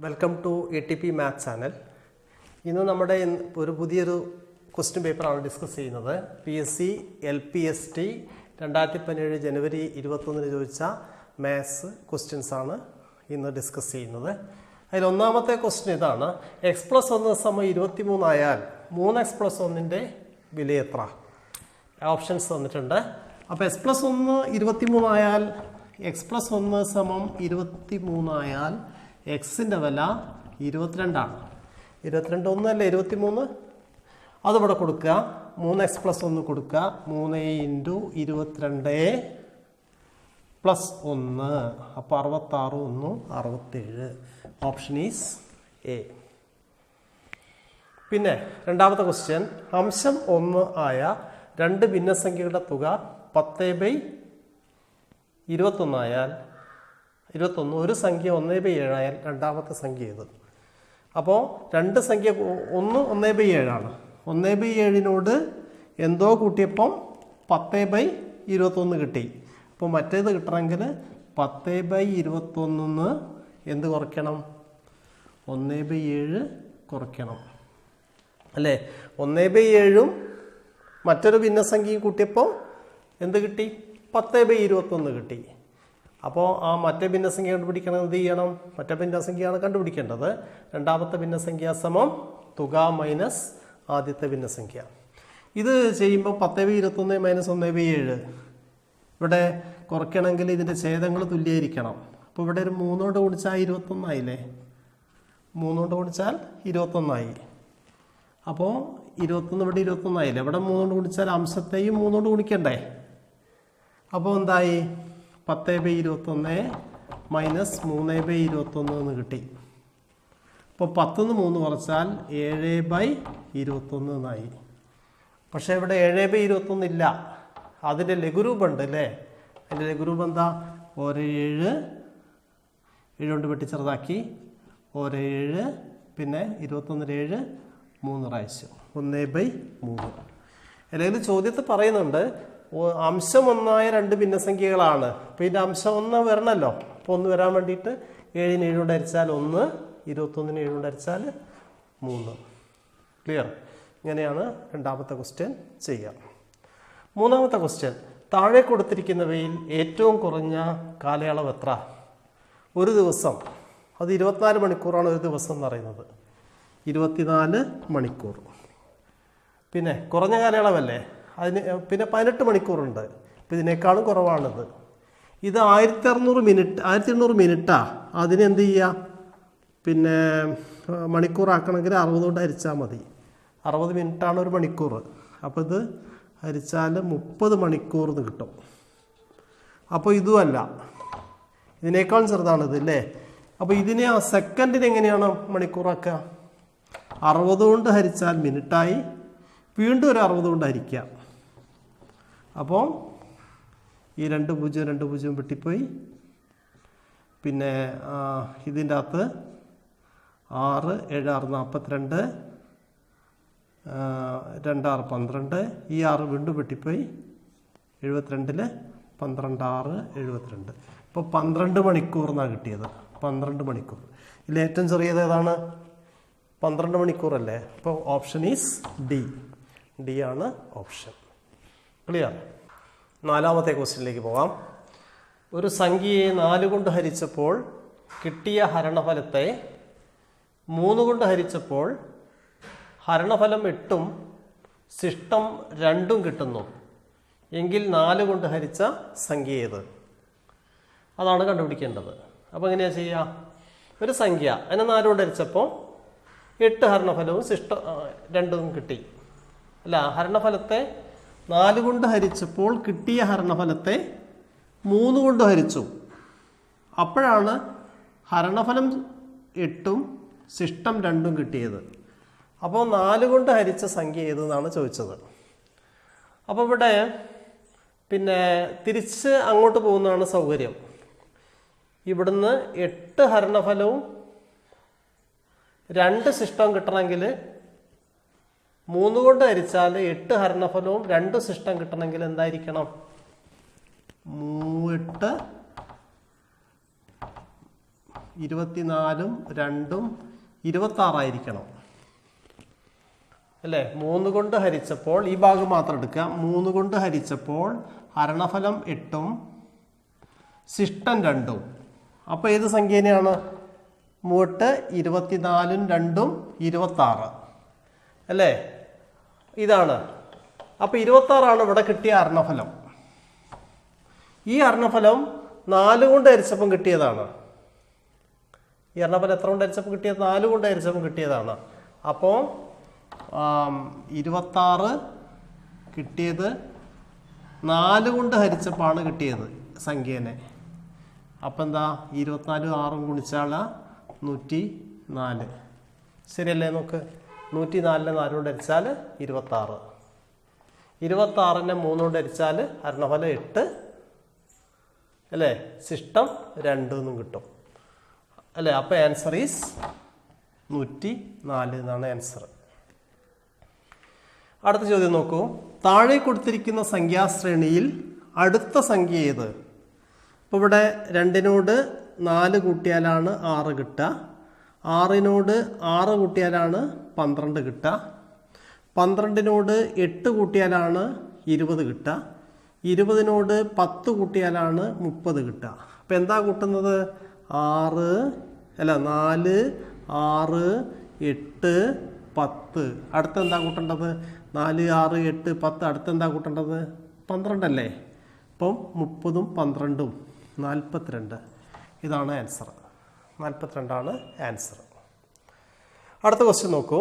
Welcome to ATP maths channel. ഇന്ന് നമ്മുടെ ഒരു പുതിയൊരു ക്വസ്റ്റ്യൻ പേപ്പറാണ് ഡിസ്കസ് ചെയ്യുന്നത്. PSC LPST 2017 ജനുവരി 21 ചോദിച്ച മാത്സ് ക്വസ്റ്റ്യൻസ് ആണ് ഇന്ന് ഡിസ്കസ് ചെയ്യുന്നത്. അതിൽ ഒന്നാമത്തെ ക്വസ്റ്റ്യൻ ഇതാണ്: x+1 23 ആയാൽ 3x+1 വില എത്ര? ഓപ്ഷൻസ് തന്നിട്ടുണ്ട്. അപ്പോൾ x+1 23 ആയാൽ x+1 23 ആയാൽ എക്സിൻ്റെ വില 22 ആണ്. 22 ഒന്നല്ല 23, അതിവിടെ കൊടുക്കുക. 3x+1 കൊടുക്കുക. 3 × 22 + 1, അപ്പോൾ 66 1 67. Option is A. പിന്നെ രണ്ടാമത്തെ ക്വസ്റ്റ്യൻ: അംശം 1 ആയ രണ്ട് ഭിന്നസംഖ്യകളുടെ തുക 10/21 ആയാൽ 21, ഒരു സംഖ്യ 1/7 ആയാൽ രണ്ടാമത്തെ സംഖ്യ ഏത്? അപ്പോൾ രണ്ട് സംഖ്യ 1/7 ആണ്. 1/7 എന്തോ കൂട്ടിയപ്പം 10/21 കിട്ടി. അപ്പോൾ മറ്റേത് കിട്ടണമെങ്കിൽ 10/21 എന്ത് കുറയ്ക്കണം? 1/7 കുറയ്ക്കണം അല്ലേ? 1/7 മറ്റൊരു ഭിന്നസംഖ്യയും കൂട്ടിയപ്പോൾ എന്ത് കിട്ടി? 10/21 കിട്ടി. അപ്പോൾ ആ മറ്റേ ഭിന്നസംഖ്യ കണ്ടുപിടിക്കണം. എന്ത് ചെയ്യണം? മറ്റേ ഭിന്നസംഖ്യയാണ് കണ്ടുപിടിക്കേണ്ടത്. രണ്ടാമത്തെ ഭിന്നസംഖ്യ സമം തുക മൈനസ് ആദ്യത്തെ ഭിന്നസംഖ്യ. ഇത് ചെയ്യുമ്പോൾ 10/21 - 1/7 ഇവിടെ കുറയ്ക്കണമെങ്കിൽ ഇതിൻ്റെ ഛേദങ്ങൾ തുല്യമായിരിക്കണം. അപ്പോൾ ഇവിടെ ഒരു 3 കൊണ്ട് ഗുണിച്ചാൽ 21 ആയില്ലേ? 3 കൊണ്ട് ഗുണിച്ചാൽ 21 ആയി. അപ്പോൾ 21 ഇവിടെ 21 ആയില്ലേ? ഇവിടെ 3 കൊണ്ട് ഗുണിച്ചാൽ അംശത്തെയും 3 കൊണ്ട് ഗുണിക്കണ്ടേ? അപ്പോൾ എന്തായി? 10/21 - 3/21 എന്ന് കിട്ടി. അപ്പോൾ 10 3 കുറച്ചാൽ 7/21 എന്നായി. പക്ഷേ ഇവിടെ 7/21 ഇല്ല. അതിൻ്റെ ലഘുരൂപമുണ്ട് അല്ലേ? അതിൻ്റെ ലഘുരൂപം എന്താ? 7 കൊണ്ട് വെട്ടി ചെറുതാക്കി 7, പിന്നെ 21 7 3 പ്രാവശ്യം 1/3. അല്ലെങ്കിൽ ചോദ്യത്തിൽ പറയുന്നുണ്ട് അംശം 1 ആയ രണ്ട് ഭിന്നസംഖ്യകളാണ്. അപ്പോൾ ഇതിൻ്റെ അംശം 1 വരണമല്ലോ. അപ്പോൾ 1 വരാൻ വേണ്ടിയിട്ട് 7 7 കൊണ്ട് ഹരിച്ചാൽ 1, 21 7 കൊണ്ട് ഹരിച്ചാൽ 3. ക്ലിയർ? ഇങ്ങനെയാണ് രണ്ടാമത്തെ ക്വസ്റ്റ്യൻ ചെയ്യുക. മൂന്നാമത്തെ ക്വസ്റ്റ്യൻ: താഴെ കൊടുത്തിരിക്കുന്നവയിൽ ഏറ്റവും കുറഞ്ഞ കാലയളവ് എത്ര? ഒരു ദിവസം. അത് 24 മണിക്കൂറാണ് ഒരു ദിവസം എന്ന് പറയുന്നത്. 24 മണിക്കൂർ. പിന്നെ കുറഞ്ഞ കാലയളവല്ലേ? അതിന് പിന്നെ 18 മണിക്കൂറുണ്ട്. അപ്പോൾ ഇതിനേക്കാളും കുറവാണിത്. ഇത് 1800 മിനിറ്റാണ്. അതിനെന്ത് ചെയ്യുക? പിന്നെ മണിക്കൂറാക്കണമെങ്കിൽ 60 കൊണ്ട് ഹരിച്ചാൽ മതി. 60 മിനിറ്റാണ് ഒരു മണിക്കൂർ. അപ്പോൾ ഇത് ഹരിച്ചാൽ 30 മണിക്കൂർ എന്ന് കിട്ടും. അപ്പോൾ ഇതുമല്ല, ഇതിനേക്കാളും ചെറുതാണിത് അല്ലേ? അപ്പോൾ ഇതിനെ ആ സെക്കൻഡിന് എങ്ങനെയാണ് മണിക്കൂറാക്കുക? 60 കൊണ്ട് ഹരിച്ചാൽ മിനിറ്റായി. വീണ്ടും ഒരു 60 കൊണ്ട് ഹരിക്കുക. അപ്പോൾ ഈ 2 0 2 0 വെട്ടിപ്പോയി. പിന്നെ ഇതിൻ്റെ അകത്ത് 6 7 6 42, 2 6 12, ഈ 6 വീണ്ടും വെട്ടിപ്പോയി. 72 12 6 72. ഇപ്പോൾ 12 മണിക്കൂർ എന്നാണ് കിട്ടിയത്. 12 മണിക്കൂർ. ഇതിൽ ഏറ്റവും ചെറിയത് ഏതാണ്? 12 മണിക്കൂറല്ലേ? അപ്പോൾ ഓപ്ഷൻ ഈസ് ഡി. ഡി ആണ് ഓപ്ഷൻ. ക്ലിയർ? നാലാമത്തെ ക്വസ്റ്റ്യനിലേക്ക് പോകാം. ഒരു സംഖ്യയെ 4 കൊണ്ട് ഹരിച്ചപ്പോൾ കിട്ടിയ ഹരണഫലത്തെ 3 കൊണ്ട് ഹരിച്ചപ്പോൾ ഹരണഫലം 8ഉം ശിഷ്ടം 2ഉം കിട്ടുന്നു എങ്കിൽ 4 കൊണ്ട് ഹരിച്ച സംഖ്യ ഏത്? അതാണ് കണ്ടുപിടിക്കേണ്ടത്. അപ്പോൾ എങ്ങനെയാണ് ചെയ്യുക? ഒരു സംഖ്യ അതിനെ 4 കൊണ്ട് ഹരിച്ചപ്പോൾ 8 ഹരണഫലവും ശിഷ്ടം 2ഉം കിട്ടി. അല്ല, ഹരണഫലത്തെ 4 കൊണ്ട് ഹരിച്ചപ്പോൾ കിട്ടിയ ഹരണഫലത്തെ 3 കൊണ്ട് ഹരിച്ചു. അപ്പോഴാണ് ഹരണഫലം 8ഉം ശിഷ്ടം 2ഉം കിട്ടിയത്. അപ്പോൾ 4 കൊണ്ട് ഹരിച്ച സംഖ്യ ഏതെന്നാണ് ചോദിച്ചത്. അപ്പോൾ ഇവിടെ പിന്നെ തിരിച്ച് അങ്ങോട്ട് പോകുന്നതാണ് സൗകര്യം. ഇവിടുന്ന് 8 ഹരണഫലവും 2 ശിഷ്ടവും കിട്ടണമെങ്കിൽ 3 കൊണ്ട് ഹരിച്ചാൽ 8 ഹരണഫലവും 2 ശിഷ്ടം കിട്ടണമെങ്കിൽ എന്തായിരിക്കണം? 8 24ഉം 2ഉം 26 ആയിരിക്കണം അല്ലേ? 3 കൊണ്ട് ഹരിച്ചപ്പോൾ ഈ ഭാഗം മാത്രം എടുക്കുക. 3 കൊണ്ട് ഹരിച്ചപ്പോൾ ഹരണഫലം 8ഉം ശിഷ്ടം 2ഉം. അപ്പോൾ ഏത് സംഖ്യേനെയാണ്? 3 24ഉം 2ഉം 26 അല്ലേ? ഇതാണ്. അപ്പോൾ 26 ഇവിടെ കിട്ടിയ ഹരണഫലം. ഈ ഹരണഫലം 4 കൊണ്ട് ഹരിച്ചപ്പം കിട്ടിയതാണ്. ഈ ഹരണഫലം എത്ര കൊണ്ട് ഹരിച്ചപ്പോൾ കിട്ടിയത്? 4 കൊണ്ട് ഹരിച്ചപ്പം കിട്ടിയതാണ്. അപ്പോൾ 26 കിട്ടിയത് 4 കൊണ്ട് ഹരിച്ചപ്പോഴാണ് കിട്ടിയത് സംഖ്യേനെ. അപ്പം എന്താ? 24 6 ഗുണിച്ചാൽ 104 ശരിയല്ലേ? നോക്ക്, 104 4 കൊണ്ട് ഹരിച്ചാൽ 26, 26 3 കൊണ്ട് ഹരിച്ചാൽ ഹരണഫലം 8 അല്ലേ? ശിഷ്ടം 2 എന്നും കിട്ടും അല്ലേ? അപ്പോൾ ആൻസർ ഈസ് 104 എന്നാണ് ആൻസർ. അടുത്ത ചോദ്യം നോക്കൂ. താഴെ കൊടുത്തിരിക്കുന്ന സംഖ്യാശ്രേണിയിൽ അടുത്ത സംഖ്യ ഏത്? ഇപ്പോൾ ഇവിടെ 2നോട് 4 കൂട്ടിയാലാണ് 6 കിട്ടുക. 6നോട് 6 കൂട്ടിയാലാണ് 12 കിട്ടുക. 12നോട് 8 കൂട്ടിയാലാണ് 20 കിട്ടുക. 20നോട് 10 കൂട്ടിയാലാണ് 30 കിട്ടുക. അപ്പം എന്താ കൂട്ടുന്നത്? 4 6 8 10. അടുത്തെന്താ കൂട്ടേണ്ടത്? 4 6 8 10. അടുത്തെന്താ കൂട്ടേണ്ടത്? 12 അല്ലേ? അപ്പം 30ഉം 12ഉം 42. ഇതാണ് ആൻസർ. 42 ആൻസർ. അടുത്ത ക്വസ്റ്റ്യൻ നോക്കൂ.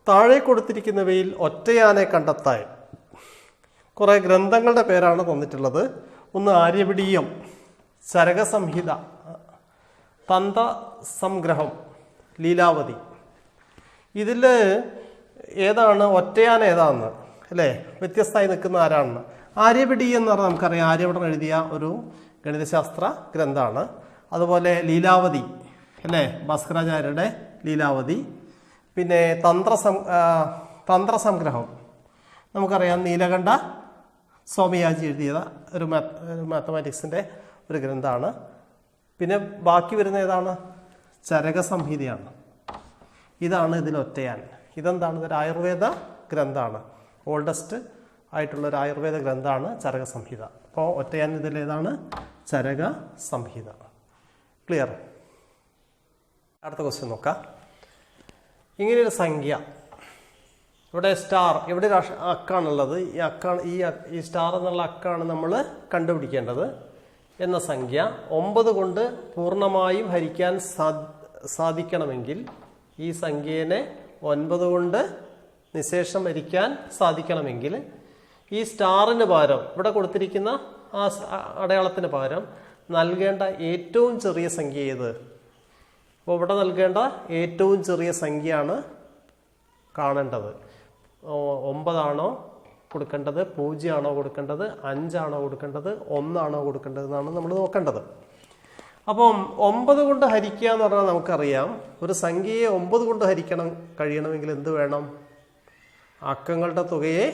താഴെ കൊടുത്തിരിക്കുന്നവയിൽ ഒറ്റയാനെ കണ്ടെത്താൻ കുറേ ഗ്രന്ഥങ്ങളുടെ പേരാണ് തന്നിട്ടുള്ളത്. ഒന്ന് ആര്യഭടീയം, ചരകസംഹിത, തന്ത്രസംഗ്രഹം, ലീലാവതി. ഇതിൽ ഏതാണ് ഒറ്റയാൻ ഏതാണെന്ന് അല്ലേ? വ്യത്യസ്തമായി നിൽക്കുന്ന ആരാണെന്ന്. ആര്യഭടീയം എന്ന് പറഞ്ഞാൽ നമുക്കറിയാം, ആര്യഭടൻ എഴുതിയ ഒരു ഗണിതശാസ്ത്ര ഗ്രന്ഥമാണ്. അതുപോലെ ലീലാവതി അല്ലേ? ഭാസ്കരാചാര്യരുടെ ലീലാവതി. പിന്നെ തന്ത്രസംഗ്രഹം നമുക്കറിയാം, നീലകണ്ഠ സോമയാജി എഴുതിയ ഒരു മാത്തമാറ്റിക്സിൻ്റെ ഒരു ഗ്രന്ഥമാണ്. പിന്നെ ബാക്കി വരുന്ന ഏതാണ്? ചരകസംഹിതയാണ്. ഇതാണ് ഇതിൽ ഒറ്റയാൻ. ഇതെന്താണ്? ഇതൊരു ആയുർവേദ ഗ്രന്ഥമാണ്. ഓൾഡസ്റ്റ് ആയിട്ടുള്ളൊരു ആയുർവേദ ഗ്രന്ഥമാണ് ചരകസംഹിത. അപ്പോൾ ഒറ്റയാൻ ഇതിലേതാണ്? ചരകസംഹിത. ക്ലിയർ? അടുത്ത ക്വസ്റ്റ്യൻ നോക്കാം. ഇങ്ങനെയൊരു സംഖ്യ, ഇവിടെ സ്റ്റാർ, ഇവിടെ ഒരു അക്കാണുള്ളത്. ഈ സ്റ്റാർ എന്നുള്ള അക്കാണ് നമ്മൾ കണ്ടുപിടിക്കേണ്ടത്. എന്ന സംഖ്യ 9 കൊണ്ട് പൂർണ്ണമായും ഹരിക്കാൻ സാധിക്കണമെങ്കിൽ ഈ സംഖ്യേനെ 9 കൊണ്ട് നിശേഷം ഹരിക്കാൻ സാധിക്കണമെങ്കിൽ ഈ സ്റ്റാറിന് പകരം, ഇവിടെ കൊടുത്തിരിക്കുന്ന ആ അടയാളത്തിന് പകരം നൽകേണ്ട ഏറ്റവും ചെറിയ സംഖ്യ ഏത്? അപ്പോൾ ഇവിടെ നൽകേണ്ട ഏറ്റവും ചെറിയ സംഖ്യയാണ് കാണേണ്ടത്. 9 ആണോ കൊടുക്കേണ്ടത്, 0 ആണോ കൊടുക്കേണ്ടത്, 5 ആണോ കൊടുക്കേണ്ടത്, 1 ആണോ കൊടുക്കേണ്ടത് എന്നാണ് നമ്മൾ നോക്കേണ്ടത്. അപ്പം 9 കൊണ്ട് ഹരിക്കുക എന്ന് പറഞ്ഞാൽ നമുക്കറിയാം, ഒരു സംഖ്യയെ 9 കൊണ്ട് കഴിയണമെങ്കിൽ എന്ത് വേണം? അക്കങ്ങളുടെ തുകയെ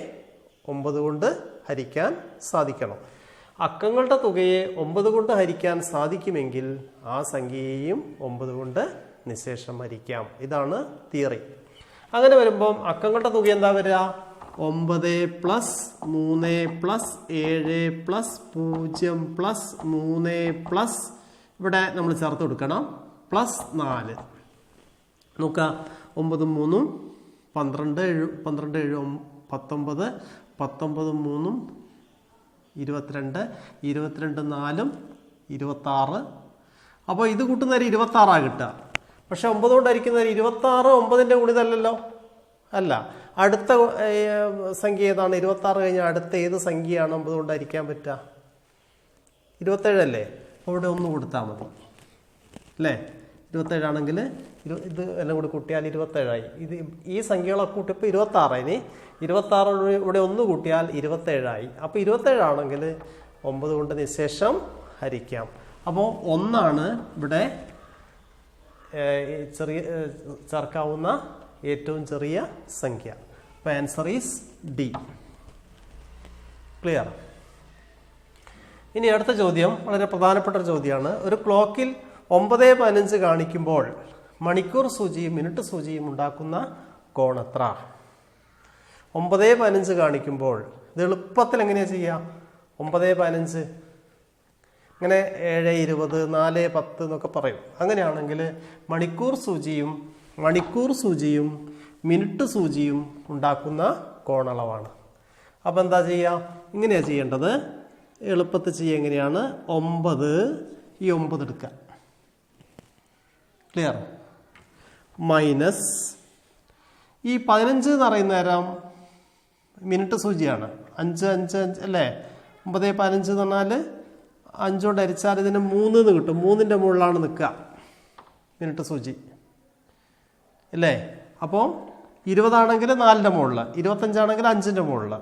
9 കൊണ്ട് ഹരിക്കാൻ സാധിക്കണം. അക്കങ്ങളുടെ തുകയെ 9 കൊണ്ട് ഹരിക്കാൻ സാധിക്കുമെങ്കിൽ ആ സംഖ്യയെയും 9 കൊണ്ട് നിശേഷം ഹരിക്കാം. ഇതാണ് തിയറി. അങ്ങനെ വരുമ്പം അക്കങ്ങളുടെ തുക എന്താ വരിക? 9 + 3 + 7 + 0 + 3 ഇവിടെ നമ്മൾ ചേർത്ത് കൊടുക്കണം +4. നോക്കുക, 9 3 12 12 7 19 19 3 22 22 4 26. അപ്പോൾ ഇത് കൂട്ടുന്നേരം 26 കിട്ടുക. പക്ഷെ 9 കൊണ്ട് ഹരിക്കുന്നേരം 26 9ന്റെ ഗുണിതല്ലല്ലോ. അല്ല, അടുത്ത സംഖ്യ ഏതാണ്? 26 കഴിഞ്ഞാൽ അടുത്ത ഏത് സംഖ്യയാണ് 9 കൊണ്ട് ഹരിക്കാൻ പറ്റുക? 27 അല്ലേ? അവിടെ 1 കൊടുത്താൽ മതി അല്ലേ? 27 ആണെങ്കിൽ ഇത് എല്ലാം കൂടി കൂട്ടിയാൽ 27 ഇത് ഈ സംഖ്യകളൊക്കെ കൂട്ടിയപ്പോൾ 26. ഇനി 26 ഇവിടെ 1 കൂട്ടിയാൽ 27. അപ്പോൾ 27 ആണെങ്കിൽ 9 കൊണ്ട് നിശേഷം ഹരിക്കാം. അപ്പോൾ 1 ഇവിടെ ചെറിയ ചേർക്കാവുന്ന ഏറ്റവും ചെറിയ സംഖ്യ. അപ്പോൾ ആൻസർ ഈസ് ഡി. ക്ലിയർ? ഇനി അടുത്ത ചോദ്യം വളരെ പ്രധാനപ്പെട്ട ഒരു ചോദ്യമാണ്. ഒരു ക്ലോക്കിൽ 9:15 കാണിക്കുമ്പോൾ മണിക്കൂർ സൂചിയും മിനിറ്റ് സൂചിയും ഉണ്ടാക്കുന്ന കോണത്ര? 9:15 കാണിക്കുമ്പോൾ ഇത് എളുപ്പത്തിൽ എങ്ങനെയാ ചെയ്യുക? 9:15 ഇങ്ങനെ 7:20 4:10 എന്നൊക്കെ പറയും. അങ്ങനെയാണെങ്കിൽ മണിക്കൂർ സൂചിയും മിനിറ്റ് സൂചിയും ഉണ്ടാക്കുന്ന കോണളവാണ്. അപ്പം എന്താ ചെയ്യുക? ഇങ്ങനെയാണ് ചെയ്യേണ്ടത്. എളുപ്പത്തിൽ ചെയ്യുക എങ്ങനെയാണ്? 9 ഈ 9 എടുക്കുക. ക്ലിയർ? മൈനസ് ഈ 15 എന്ന് പറയുന്ന നേരം മിനിറ്റ് സൂചിയാണ്. 5 അല്ലേ? 9:15 എന്ന് പറഞ്ഞാൽ 5 കൊണ്ട് ഹരിച്ചാൽ ഇതിന് 3 എന്ന് കിട്ടും. 3ന്റെ മുകളിലാണ് നിൽക്കുക മിനിറ്റ് സൂചി അല്ലേ? അപ്പോൾ 20 ആണെങ്കിൽ 4ന്റെ മുകളിൽ, 25 ആണെങ്കിൽ 5ന്റെ മുകളിൽ,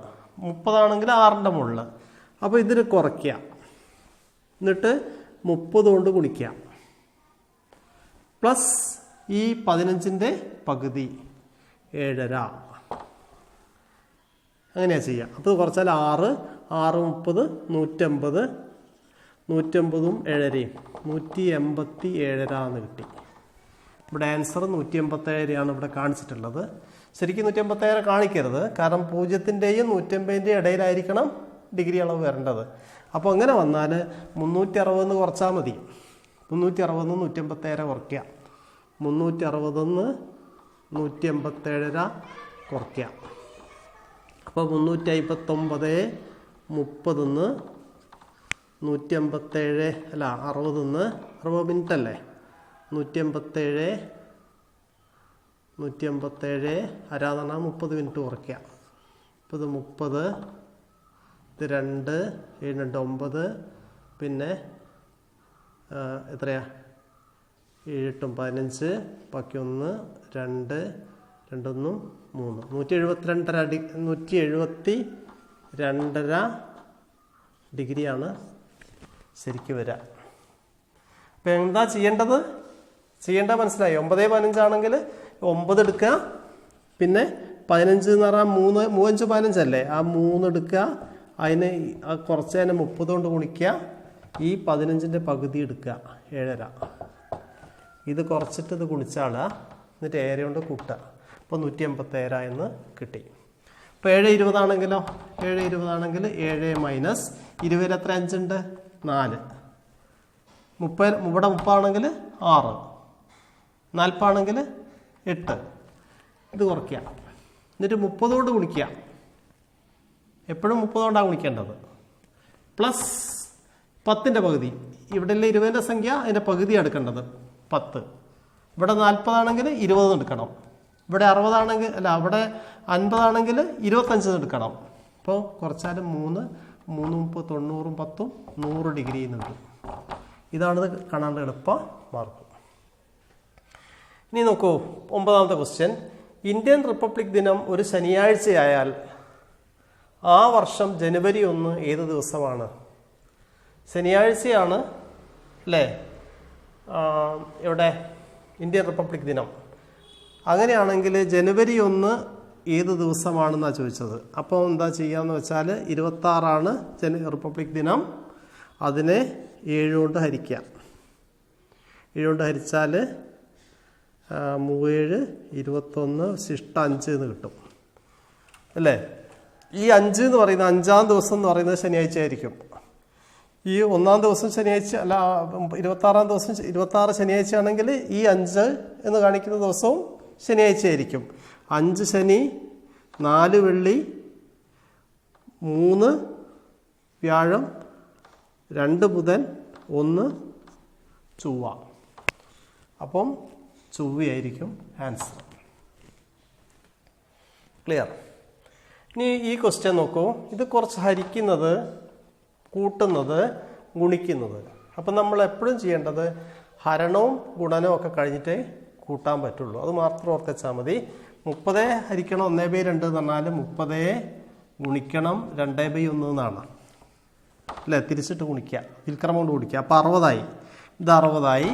30 ആണെങ്കിൽ 6ന്റെ മുകളിൽ. അപ്പോൾ ഇതിന് കുറയ്ക്കുക, എന്നിട്ട് 30 കൊണ്ട് ഗുണിക്കുക, പ്ലസ് ഈ 15ന്റെ പകുതി 7.5. അങ്ങനെയാണ് ചെയ്യുക. അപ്പോൾ കുറച്ചാൽ 6 30 150, 150ഉം 7.5 187 എന്ന് കിട്ടി. ഇവിടെ ആൻസർ 187 ഇവിടെ കാണിച്ചിട്ടുള്ളത്. ശരിക്കും 187 കാണിക്കരുത്, കാരണം 0ന്റെയും 150ന്റെയും ഇടയിലായിരിക്കണം ഡിഗ്രി അളവ് വരേണ്ടത്. അപ്പോൾ അങ്ങനെ വന്നാൽ 360 കുറച്ചാൽ മതി. 360 187 കുറയ്ക്കുക, 360 187 കുറയ്ക്കുക. അപ്പോൾ 359 30 157 അല്ല 60 മിനിറ്റ് അല്ലേ? 157 അരാധന 30 മിനിറ്റ് കുറയ്ക്കുക. അപ്പോൾ ഇത് 30, ഇത് 2 7 9, പിന്നെ എത്രയാ 7 8 15, ബാക്കി 1 2 2 1 3 172.5 ഡിഗ്രിയാണ് ശരിക്കും വരിക. അപ്പം എന്താ ചെയ്യേണ്ടത്? മനസ്സിലായി? 9:15 ആണെങ്കിൽ 9 എടുക്കുക, പിന്നെ 15 എന്ന് പറഞ്ഞാൽ 3 5 15 അല്ലേ? ആ 3 എടുക്കുക, അതിന് കുറച്ച് തന്നെ 30 കൊണ്ട് ഗുണിക്കുക, ഈ 15ന്റെ പകുതി എടുക്കുക 7.5. ഇത് കുറച്ചിട്ട് ഇത് ഗുണിച്ചാൽ എന്നിട്ട് 7 കൊണ്ട് കൂട്ടുക. അപ്പോൾ 187 എന്ന് കിട്ടി. അപ്പോൾ 7:20 ആണെങ്കിലോ? 7:20 7 മൈനസ് 20 എത്ര? 5 ഉണ്ട് 4. 30 ഇവിടെ 30 ആണെങ്കിൽ 6, 40 ആണെങ്കിൽ 8. ഇത് കുറയ്ക്കുക, എന്നിട്ട് 30 കൊണ്ട് ഗുണിക്കുക. എപ്പോഴും 30 കൊണ്ടാണ് ഗുണിക്കേണ്ടത്. പ്ലസ് 10ന്റെ പകുതി. ഇവിടെ 20ന്റെ സംഖ്യ, അതിൻ്റെ പകുതി എടുക്കേണ്ടത് 10. ഇവിടെ 40 ആണെങ്കിൽ 20 എടുക്കണം. ഇവിടെ 60 ആണെങ്കിൽ അല്ല, അവിടെ 50 ആണെങ്കിൽ 25 എടുക്കണം. അപ്പോൾ കുറച്ചാൽ 3 3 30 90 10 100 ഡിഗ്രി എന്നുണ്ട്. ഇതാണിത് കാണാനുള്ള എളുപ്പ മാർഗം. ഇനി നോക്കൂ 9ാമത്തെ ക്വസ്റ്റ്യൻ. ഇന്ത്യൻ റിപ്പബ്ലിക് ദിനം ഒരു ശനിയാഴ്ചയായാൽ ആ വർഷം ജനുവരി 1 ഏത് ദിവസമാണ്? ശനിയാഴ്ചയാണ് അല്ലേ ഇവിടെ ഇന്ത്യൻ റിപ്പബ്ലിക് ദിനം. അങ്ങനെയാണെങ്കിൽ ജനുവരി 1 ഏത് ദിവസമാണെന്നാണ് ചോദിച്ചത്. അപ്പോൾ എന്താ ചെയ്യാന്ന് വെച്ചാൽ 26 റിപ്പബ്ലിക് ദിനം. അതിനെ 7 കൊണ്ട് ഹരിക്കുക. 7 കൊണ്ട് ഹരിച്ചാൽ 3 21 ശിഷ്ട 5 എന്ന് കിട്ടും അല്ലേ? ഈ 5 എന്ന് പറയുന്നത് 5ാം ദിവസം എന്ന് പറയുന്നത് ശനിയാഴ്ച ആയിരിക്കും. ഈ 1ാം ദിവസം ശനിയാഴ്ച അല്ല, 26ാം ദിവസം 26 ശനിയാഴ്ച ആണെങ്കിൽ ഈ 5 എന്ന് കാണിക്കുന്ന ദിവസവും ശനിയാഴ്ച ആയിരിക്കും. 5 ശനി, 4 വെള്ളി, 3 വ്യാഴം, 2 ബുധൻ, 1 ചൊവ്വ. അപ്പം ചൊവ്വയായിരിക്കും ആൻസർ. ക്ലിയർ? ഇനി ഈ ക്വസ്റ്റ്യൻ നോക്കൂ. ഇത് കുറച്ച് ഹരിക്കുന്നത്, കൂട്ടുന്നത്, ഗുണിക്കുന്നത്. അപ്പം നമ്മൾ എപ്പോഴും ചെയ്യേണ്ടത് ഹരണവും ഗുണനവും ഒക്കെ കഴിഞ്ഞിട്ടേ കൂട്ടാൻ പറ്റുള്ളൂ. അത് മാത്രം ഓർത്തിച്ചാൽ മതി. 30 ഹരിക്കണം 1/2 എന്ന് പറഞ്ഞാൽ 30 ഗുണിക്കണം 2/1 എന്നാണ് അല്ലേ? തിരിച്ചിട്ട് ഗുണിക്കുക, വിൽക്രമം കൊണ്ട് ഗുണിക്കുക. അപ്പോൾ 60 ഇത് 60.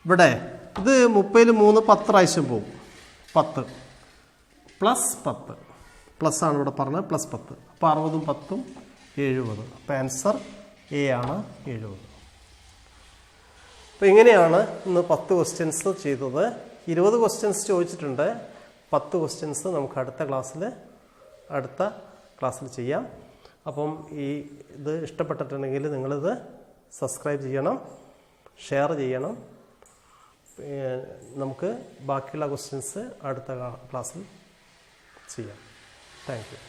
ഇവിടെ ഇത് 30 3 10 പ്രാവശ്യം പോകും. 10 പ്ലസ് 10 പ്ലസ് ആണ് ഇവിടെ പറഞ്ഞത്, പ്ലസ് 10. അപ്പോൾ 60ഉം 10ഉം 70. അപ്പോൾ ആൻസർ എ ആണ് 70. അപ്പോൾ ഇങ്ങനെയാണ് ഇന്ന് 10 ക്വസ്റ്റ്യൻസ് ചെയ്തത്. 20 ക്വസ്റ്റ്യൻസ് ചോദിച്ചിട്ടുണ്ട്. 10 ക്വസ്റ്റ്യൻസ് നമുക്ക് അടുത്ത ക്ലാസ്സിൽ ചെയ്യാം. അപ്പം ഇത് ഇഷ്ടപ്പെട്ടിട്ടുണ്ടെങ്കിൽ നിങ്ങളിത് സബ്സ്ക്രൈബ് ചെയ്യണം, ഷെയർ ചെയ്യണം. നമുക്ക് ബാക്കിയുള്ള ക്വസ്റ്റ്യൻസ് അടുത്ത ക്ലാസ്സിൽ ചെയ്യാം. Thank you.